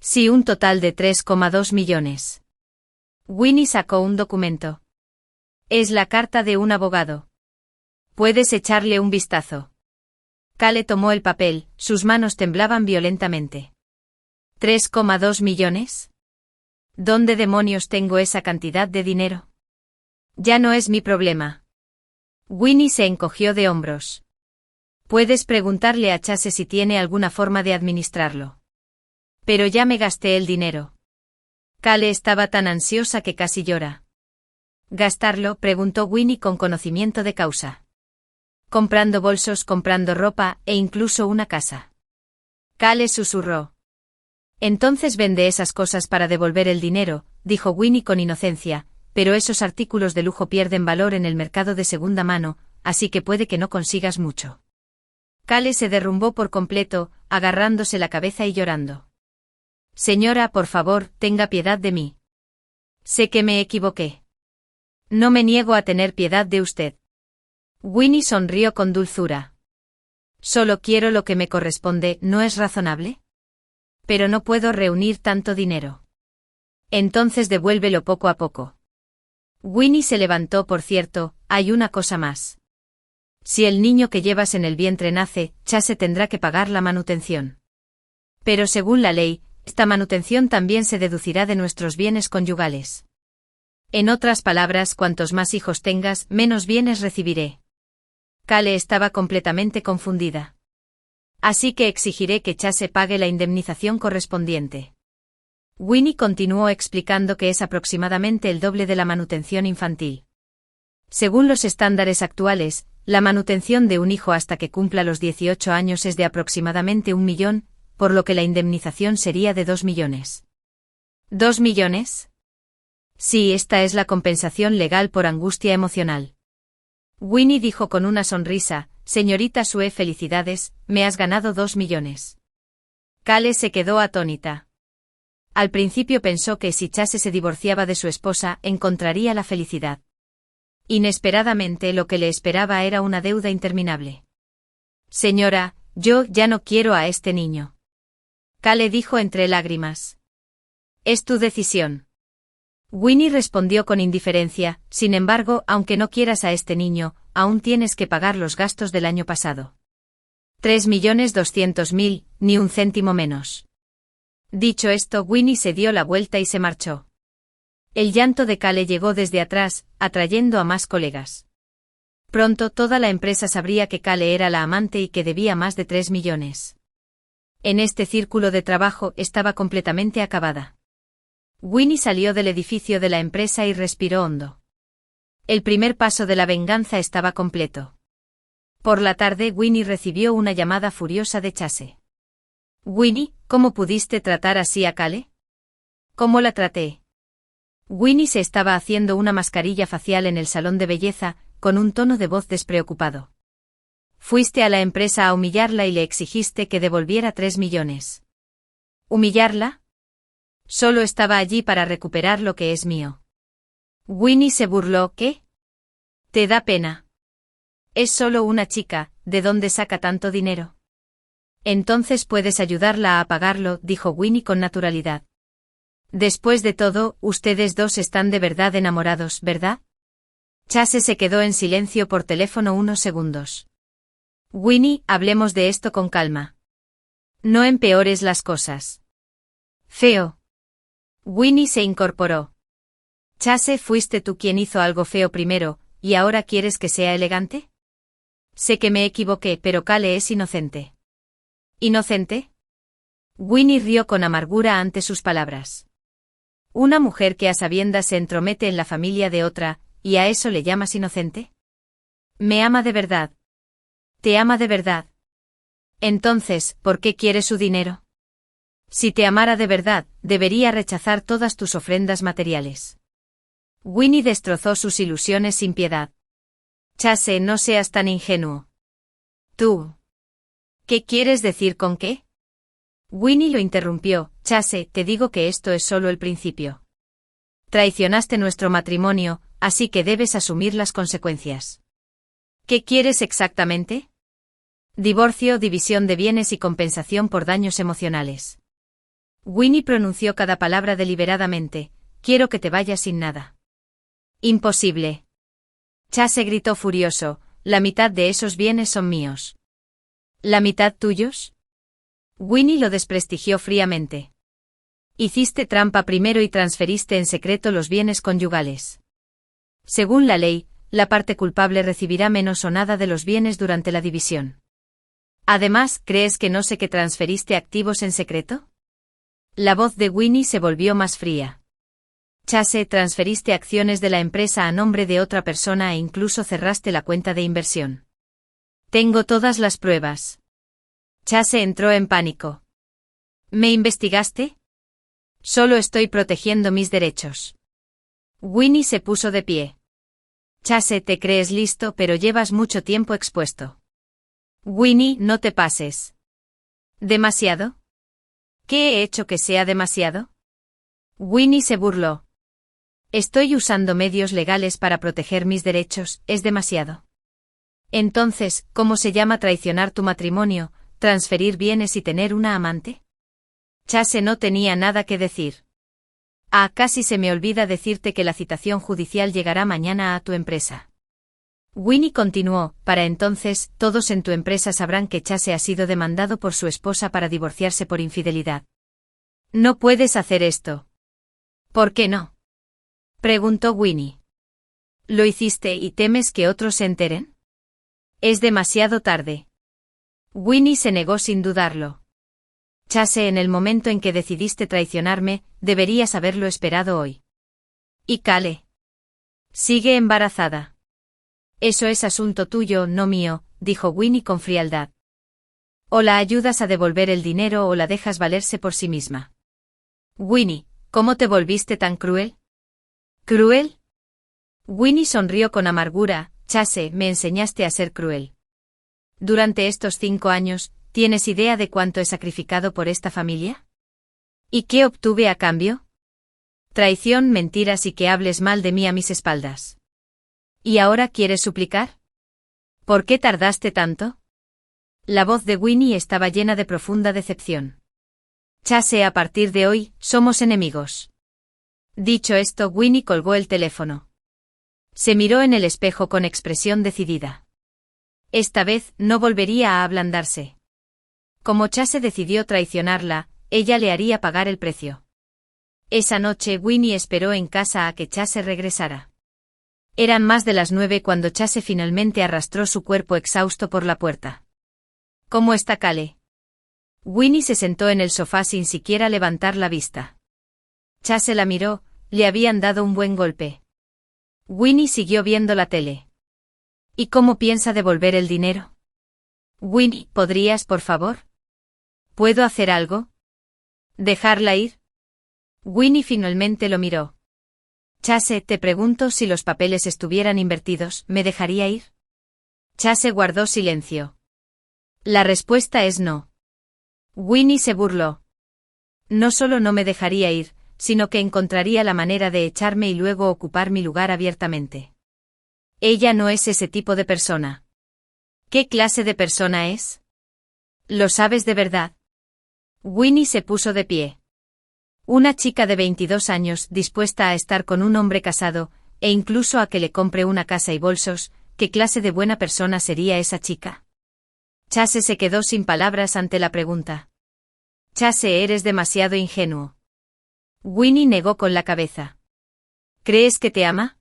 Sí, un total de 3,2 millones. Winnie sacó un documento. Es la carta de un abogado. Puedes echarle un vistazo. Cale tomó el papel, sus manos temblaban violentamente. ¿3,2 millones? ¿Dónde demonios tengo esa cantidad de dinero? Ya no es mi problema. Winnie se encogió de hombros. Puedes preguntarle a Chase si tiene alguna forma de administrarlo. Pero ya me gasté el dinero. Cale estaba tan ansiosa que casi llora. ¿Gastarlo?, preguntó Winnie con conocimiento de causa. Comprando bolsos, comprando ropa, e incluso una casa. Cale susurró. Entonces vende esas cosas para devolver el dinero, dijo Winnie con inocencia, pero esos artículos de lujo pierden valor en el mercado de segunda mano, así que puede que no consigas mucho. Cale se derrumbó por completo, agarrándose la cabeza y llorando. Señora, por favor, tenga piedad de mí. Sé que me equivoqué. No me niego a tener piedad de usted. Winnie sonrió con dulzura. Solo quiero lo que me corresponde, ¿no es razonable? Pero no puedo reunir tanto dinero. Entonces devuélvelo poco a poco. Winnie se levantó. Por cierto, hay una cosa más. Si el niño que llevas en el vientre nace, Chase tendrá que pagar la manutención. Pero según la ley, esta manutención también se deducirá de nuestros bienes conyugales. En otras palabras, cuantos más hijos tengas, menos bienes recibiré. Cale estaba completamente confundida. Así que exigiré que Chase pague la indemnización correspondiente. Winnie continuó explicando que es aproximadamente el doble de la manutención infantil. Según los estándares actuales, la manutención de un hijo hasta que cumpla los 18 años es de aproximadamente 1 millón, por lo que la indemnización sería de 2 millones. ¿2 millones? Sí, esta es la compensación legal por angustia emocional. Winnie dijo con una sonrisa, señorita Sue, felicidades, me has ganado 2 millones. Cale se quedó atónita. Al principio pensó que si Chase se divorciaba de su esposa, encontraría la felicidad. Inesperadamente lo que le esperaba era una deuda interminable. Señora, yo ya no quiero a este niño. Cale dijo entre lágrimas. Es tu decisión. Winnie respondió con indiferencia, sin embargo, aunque no quieras a este niño, aún tienes que pagar los gastos del año pasado. 3.200.000, ni un céntimo menos. Dicho esto, Winnie se dio la vuelta y se marchó. El llanto de Cale llegó desde atrás, atrayendo a más colegas. Pronto toda la empresa sabría que Cale era la amante y que debía más de 3 millones. En este círculo de trabajo estaba completamente acabada. Winnie salió del edificio de la empresa y respiró hondo. El primer paso de la venganza estaba completo. Por la tarde, Winnie recibió una llamada furiosa de Chase. Winnie, ¿cómo pudiste tratar así a Cale? ¿Cómo la traté? Winnie se estaba haciendo una mascarilla facial en el salón de belleza, con un tono de voz despreocupado. Fuiste a la empresa a humillarla y le exigiste que devolviera 3 millones. ¿Humillarla? Solo estaba allí para recuperar lo que es mío. Winnie se burló. ¿Qué? ¿Te da pena? Es solo una chica, ¿de dónde saca tanto dinero? Entonces puedes ayudarla a pagarlo, dijo Winnie con naturalidad. Después de todo, ustedes dos están de verdad enamorados, ¿verdad? Chase se quedó en silencio por teléfono unos segundos. Winnie, hablemos de esto con calma. No empeores las cosas. Feo. Winnie se incorporó. Chase, fuiste tú quien hizo algo feo primero, ¿y ahora quieres que sea elegante? Sé que me equivoqué, pero Cale es inocente. ¿Inocente? Winnie rió con amargura ante sus palabras. Una mujer que a sabiendas se entromete en la familia de otra, ¿y a eso le llamas inocente? Me ama de verdad. ¿Te ama de verdad? Entonces, ¿por qué quiere su dinero? Si te amara de verdad, debería rechazar todas tus ofrendas materiales. Winnie destrozó sus ilusiones sin piedad. Chase, no seas tan ingenuo. Tú. ¿Qué quieres decir con qué? Winnie lo interrumpió. Chase, te digo que esto es solo el principio. Traicionaste nuestro matrimonio, así que debes asumir las consecuencias. ¿Qué quieres exactamente? Divorcio, división de bienes y compensación por daños emocionales. Winnie pronunció cada palabra deliberadamente. Quiero que te vayas sin nada. Imposible. Chase gritó furioso. La mitad de esos bienes son míos. ¿La mitad tuyos? Winnie lo desprestigió fríamente. Hiciste trampa primero y transferiste en secreto los bienes conyugales. Según la ley, la parte culpable recibirá menos o nada de los bienes durante la división. Además, ¿crees que no sé que transferiste activos en secreto? La voz de Winnie se volvió más fría. Chase, transferiste acciones de la empresa a nombre de otra persona e incluso cerraste la cuenta de inversión. Tengo todas las pruebas. Chase entró en pánico. ¿Me investigaste? Solo estoy protegiendo mis derechos. Winnie se puso de pie. Chase, te crees listo, pero llevas mucho tiempo expuesto. Winnie, no te pases. ¿Demasiado? ¿Qué he hecho que sea demasiado? Winnie se burló. Estoy usando medios legales para proteger mis derechos, ¿es demasiado? Entonces, ¿cómo se llama traicionar tu matrimonio, transferir bienes y tener una amante? Chase no tenía nada que decir. Ah, casi se me olvida decirte que la citación judicial llegará mañana a tu empresa. Winnie continuó, para entonces, todos en tu empresa sabrán que Chase ha sido demandado por su esposa para divorciarse por infidelidad. No puedes hacer esto. ¿Por qué no? Preguntó Winnie. ¿Lo hiciste y temes que otros se enteren? Es demasiado tarde. Winnie se negó sin dudarlo. Chase, en el momento en que decidiste traicionarme, deberías haberlo esperado hoy. ¿Y Cale? Sigue embarazada. Eso es asunto tuyo, no mío, dijo Winnie con frialdad. O la ayudas a devolver el dinero o la dejas valerse por sí misma. Winnie, ¿cómo te volviste tan cruel? ¿Cruel? Winnie sonrió con amargura. Chase, me enseñaste a ser cruel. Durante estos 5 años, ¿tienes idea de cuánto he sacrificado por esta familia? ¿Y qué obtuve a cambio? Traición, mentiras y que hables mal de mí a mis espaldas. ¿Y ahora quieres suplicar? ¿Por qué tardaste tanto? La voz de Winnie estaba llena de profunda decepción. Chase, a partir de hoy, somos enemigos. Dicho esto, Winnie colgó el teléfono. Se miró en el espejo con expresión decidida. Esta vez, no volvería a ablandarse. Como Chase decidió traicionarla, ella le haría pagar el precio. Esa noche Winnie esperó en casa a que Chase regresara. Eran más de las 9 cuando Chase finalmente arrastró su cuerpo exhausto por la puerta. ¿Cómo está Cale? Winnie se sentó en el sofá sin siquiera levantar la vista. Chase la miró, le habían dado un buen golpe. Winnie siguió viendo la tele. ¿Y cómo piensa devolver el dinero? Winnie, ¿podrías, por favor? ¿Puedo hacer algo? ¿Dejarla ir? Winnie finalmente lo miró. Chase, te pregunto si los papeles estuvieran invertidos, ¿me dejaría ir? Chase guardó silencio. La respuesta es no. Winnie se burló. No solo no me dejaría ir, sino que encontraría la manera de echarme y luego ocupar mi lugar abiertamente. Ella no es ese tipo de persona. ¿Qué clase de persona es? ¿Lo sabes de verdad? Winnie se puso de pie. Una chica de 22 años dispuesta a estar con un hombre casado, e incluso a que le compre una casa y bolsos, ¿qué clase de buena persona sería esa chica? Chase se quedó sin palabras ante la pregunta. Chase, eres demasiado ingenuo. Winnie negó con la cabeza. ¿Crees que te ama?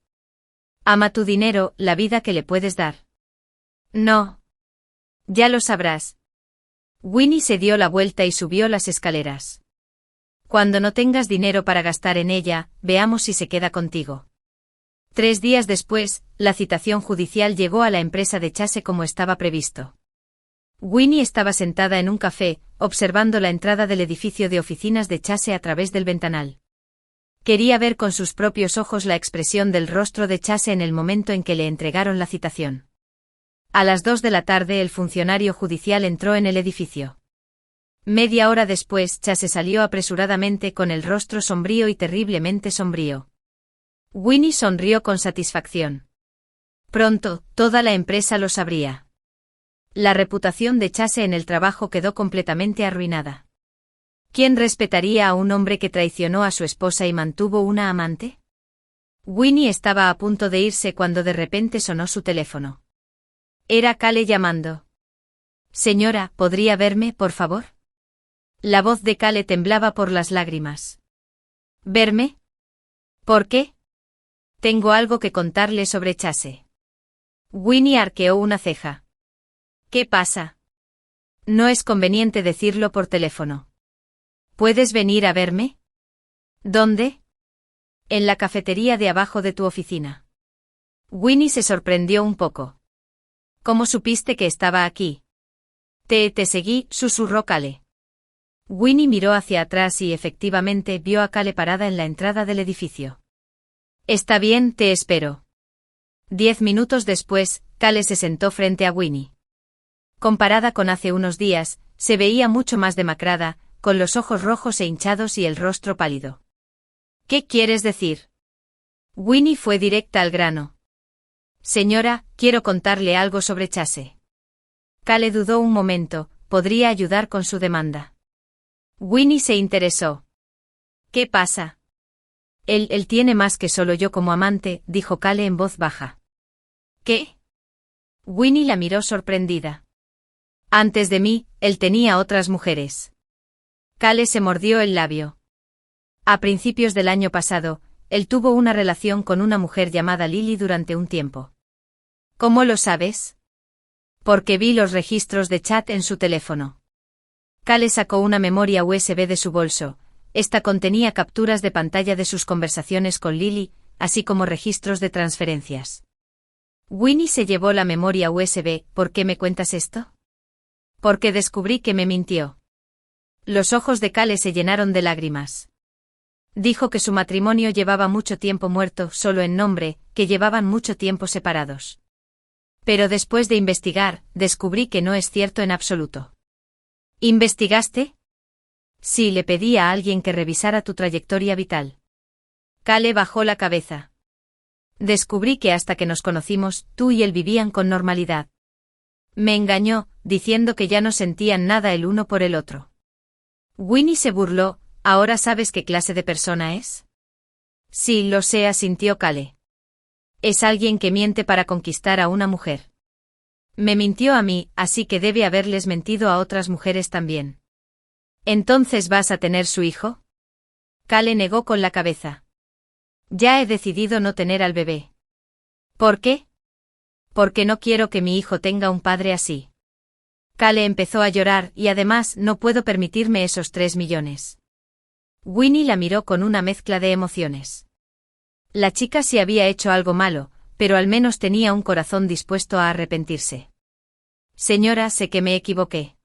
Ama tu dinero, la vida que le puedes dar. No. Ya lo sabrás. Winnie se dio la vuelta y subió las escaleras. Cuando no tengas dinero para gastar en ella, veamos si se queda contigo. 3 días después, la citación judicial llegó a la empresa de Chase como estaba previsto. Winnie estaba sentada en un café, observando la entrada del edificio de oficinas de Chase a través del ventanal. Quería ver con sus propios ojos la expresión del rostro de Chase en el momento en que le entregaron la citación. A las 2 de la tarde el funcionario judicial entró en el edificio. Media hora después Chase salió apresuradamente con el rostro sombrío y terriblemente sombrío. Winnie sonrió con satisfacción. Pronto, toda la empresa lo sabría. La reputación de Chase en el trabajo quedó completamente arruinada. ¿Quién respetaría a un hombre que traicionó a su esposa y mantuvo una amante? Winnie estaba a punto de irse cuando de repente sonó su teléfono. Era Cale llamando. Señora, ¿podría verme, por favor? La voz de Cale temblaba por las lágrimas. ¿Verme? ¿Por qué? Tengo algo que contarle sobre Chase. Winnie arqueó una ceja. ¿Qué pasa? No es conveniente decirlo por teléfono. ¿Puedes venir a verme? ¿Dónde? En la cafetería de abajo de tu oficina. Winnie se sorprendió un poco. ¿Cómo supiste que estaba aquí? Te seguí, susurró Cale. Winnie miró hacia atrás y efectivamente vio a Cale parada en la entrada del edificio. Está bien, te espero. 10 minutos después, Cale se sentó frente a Winnie. Comparada con hace unos días, se veía mucho más demacrada, con los ojos rojos e hinchados y el rostro pálido. ¿Qué quieres decir? Winnie fue directa al grano. Señora, quiero contarle algo sobre Chase. Cale dudó un momento, ¿podría ayudar con su demanda? Winnie se interesó. ¿Qué pasa? Él tiene más que solo yo como amante, dijo Cale en voz baja. ¿Qué? Winnie la miró sorprendida. Antes de mí, él tenía otras mujeres. Cale se mordió el labio. A principios del año pasado, él tuvo una relación con una mujer llamada Lily durante un tiempo. ¿Cómo lo sabes? Porque vi los registros de chat en su teléfono. Cale sacó una memoria USB de su bolso. Esta contenía capturas de pantalla de sus conversaciones con Lily, así como registros de transferencias. Winnie se llevó la memoria USB. ¿Por qué me cuentas esto? Porque descubrí que me mintió. Los ojos de Cale se llenaron de lágrimas. Dijo que su matrimonio llevaba mucho tiempo muerto solo en nombre, que llevaban mucho tiempo separados. Pero después de investigar, descubrí que no es cierto en absoluto. ¿Investigaste? Sí, le pedí a alguien que revisara tu trayectoria vital. Cale bajó la cabeza. Descubrí que hasta que nos conocimos, tú y él vivían con normalidad. Me engañó, diciendo que ya no sentían nada el uno por el otro. Winnie se burló. ¿Ahora sabes qué clase de persona es? Sí, lo sé, asintió Cale. Es alguien que miente para conquistar a una mujer. Me mintió a mí, así que debe haberles mentido a otras mujeres también. ¿Entonces vas a tener su hijo? Cale negó con la cabeza. Ya he decidido no tener al bebé. ¿Por qué? Porque no quiero que mi hijo tenga un padre así. Cale empezó a llorar y además no puedo permitirme esos 3 millones. Winnie la miró con una mezcla de emociones. La chica sí había hecho algo malo, pero al menos tenía un corazón dispuesto a arrepentirse. Señora, sé que me equivoqué.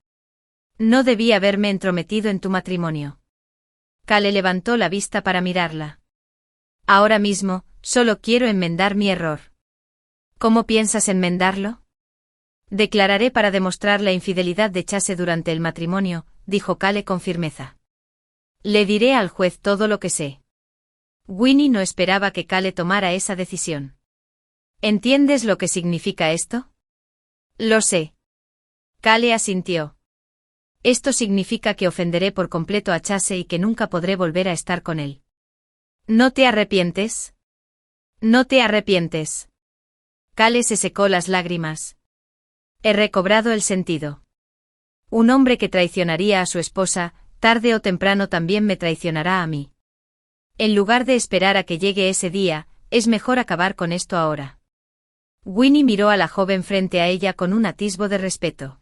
No debí haberme entrometido en tu matrimonio. Kale levantó la vista para mirarla. Ahora mismo, solo quiero enmendar mi error. ¿Cómo piensas enmendarlo? Declararé para demostrar la infidelidad de Chase durante el matrimonio, dijo Kale con firmeza. Le diré al juez todo lo que sé. Winnie no esperaba que Kale tomara esa decisión. ¿Entiendes lo que significa esto? Lo sé. Kale asintió. Esto significa que ofenderé por completo a Chase y que nunca podré volver a estar con él. ¿No te arrepientes? No te arrepientes. Kale se secó las lágrimas. He recobrado el sentido. Un hombre que traicionaría a su esposa, tarde o temprano también me traicionará a mí. En lugar de esperar a que llegue ese día, es mejor acabar con esto ahora. Winnie miró a la joven frente a ella con un atisbo de respeto.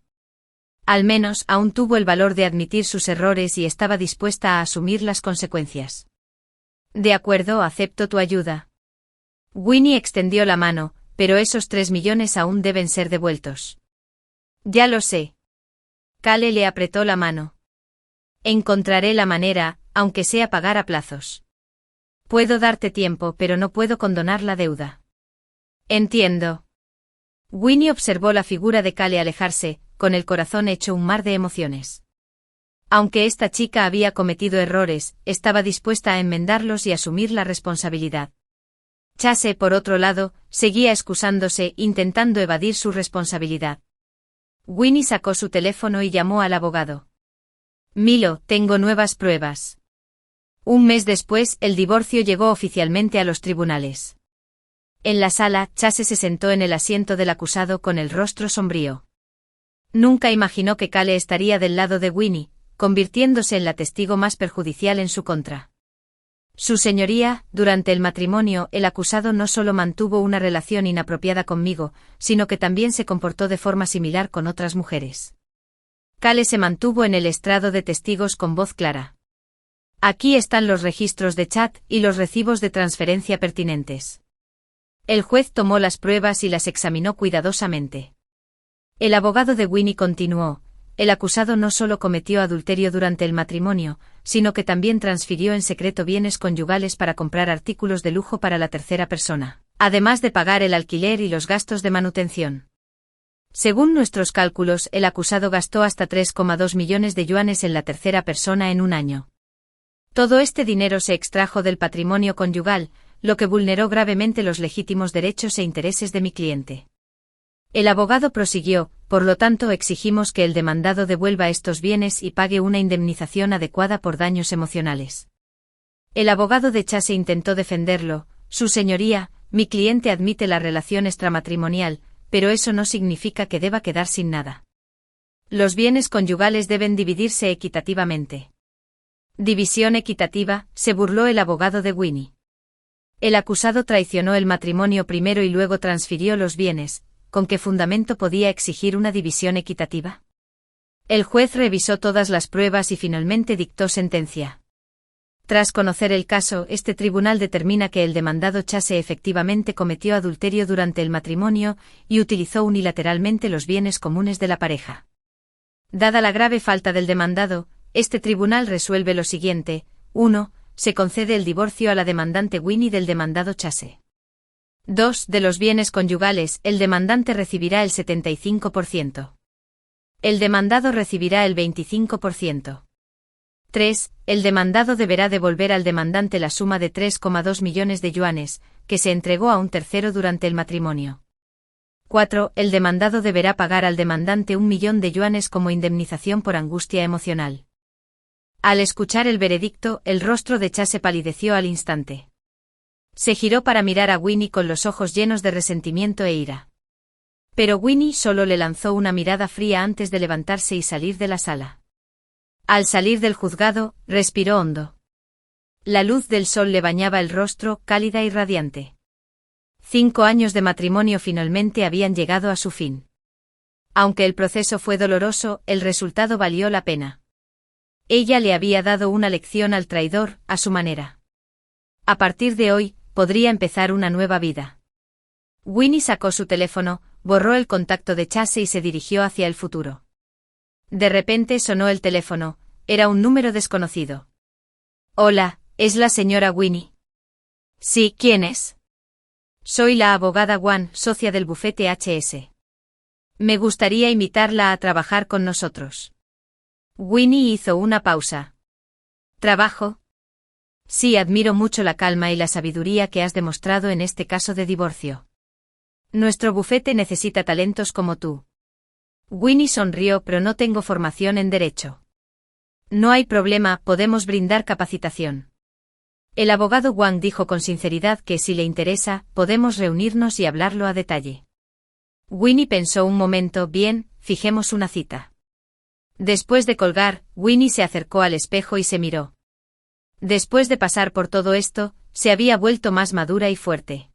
Al menos aún tuvo el valor de admitir sus errores y estaba dispuesta a asumir las consecuencias. De acuerdo, acepto tu ayuda. Winnie extendió la mano, pero esos 3 millones aún deben ser devueltos. Ya lo sé. Kale le apretó la mano. Encontraré la manera, aunque sea pagar a plazos. Puedo darte tiempo, pero no puedo condonar la deuda. Entiendo. Winnie observó la figura de Kale alejarse, con el corazón hecho un mar de emociones. Aunque esta chica había cometido errores, estaba dispuesta a enmendarlos y asumir la responsabilidad. Chase, por otro lado, seguía excusándose, intentando evadir su responsabilidad. Winnie sacó su teléfono y llamó al abogado. Milo, tengo nuevas pruebas. Un mes después, el divorcio llegó oficialmente a los tribunales. En la sala, Chase se sentó en el asiento del acusado con el rostro sombrío. Nunca imaginó que Kale estaría del lado de Winnie, convirtiéndose en la testigo más perjudicial en su contra. Su señoría, durante el matrimonio, el acusado no solo mantuvo una relación inapropiada conmigo, sino que también se comportó de forma similar con otras mujeres. Kale se mantuvo en el estrado de testigos con voz clara. Aquí están los registros de chat y los recibos de transferencia pertinentes. El juez tomó las pruebas y las examinó cuidadosamente. El abogado de Winnie continuó. El acusado no solo cometió adulterio durante el matrimonio, sino que también transfirió en secreto bienes conyugales para comprar artículos de lujo para la tercera persona, además de pagar el alquiler y los gastos de manutención. Según nuestros cálculos, el acusado gastó hasta 3,2 millones de yuanes en la tercera persona en un año. Todo este dinero se extrajo del patrimonio conyugal, lo que vulneró gravemente los legítimos derechos e intereses de mi cliente. El abogado prosiguió, por lo tanto exigimos que el demandado devuelva estos bienes y pague una indemnización adecuada por daños emocionales. El abogado de Chase intentó defenderlo. Su señoría, mi cliente admite la relación extramatrimonial, pero eso no significa que deba quedar sin nada. Los bienes conyugales deben dividirse equitativamente. División equitativa, se burló el abogado de Winnie. El acusado traicionó el matrimonio primero y luego transfirió los bienes. ¿Con qué fundamento podía exigir una división equitativa? El juez revisó todas las pruebas y finalmente dictó sentencia. Tras conocer el caso, este tribunal determina que el demandado Chase efectivamente cometió adulterio durante el matrimonio y utilizó unilateralmente los bienes comunes de la pareja. Dada la grave falta del demandado, este tribunal resuelve lo siguiente: 1. Se concede el divorcio a la demandante Winnie del demandado Chase. 2. De los bienes conyugales, el demandante recibirá el 75%. El demandado recibirá el 25%. 3. El demandado deberá devolver al demandante la suma de 3,2 millones de yuanes, que se entregó a un tercero durante el matrimonio. 4. El demandado deberá pagar al demandante 1 millón de yuanes como indemnización por angustia emocional. Al escuchar el veredicto, el rostro de Chase palideció al instante. Se giró para mirar a Winnie con los ojos llenos de resentimiento e ira. Pero Winnie solo le lanzó una mirada fría antes de levantarse y salir de la sala. Al salir del juzgado, respiró hondo. La luz del sol le bañaba el rostro, cálida y radiante. 5 años de matrimonio finalmente habían llegado a su fin. Aunque el proceso fue doloroso, el resultado valió la pena. Ella le había dado una lección al traidor, a su manera. A partir de hoy, podría empezar una nueva vida. Winnie sacó su teléfono, borró el contacto de Chase y se dirigió hacia el futuro. De repente sonó el teléfono, era un número desconocido. Hola, ¿es la señora Winnie? Sí, ¿quién es? Soy la abogada Wan, socia del bufete HS. Me gustaría invitarla a trabajar con nosotros. Winnie hizo una pausa. ¿Trabajo? Sí, admiro mucho la calma y la sabiduría que has demostrado en este caso de divorcio. Nuestro bufete necesita talentos como tú. Winnie sonrió, pero no tengo formación en derecho. No hay problema, podemos brindar capacitación. El abogado Wang dijo con sinceridad que si le interesa, podemos reunirnos y hablarlo a detalle. Winnie pensó un momento, bien, fijemos una cita. Después de colgar, Winnie se acercó al espejo y se miró. Después de pasar por todo esto, se había vuelto más madura y fuerte.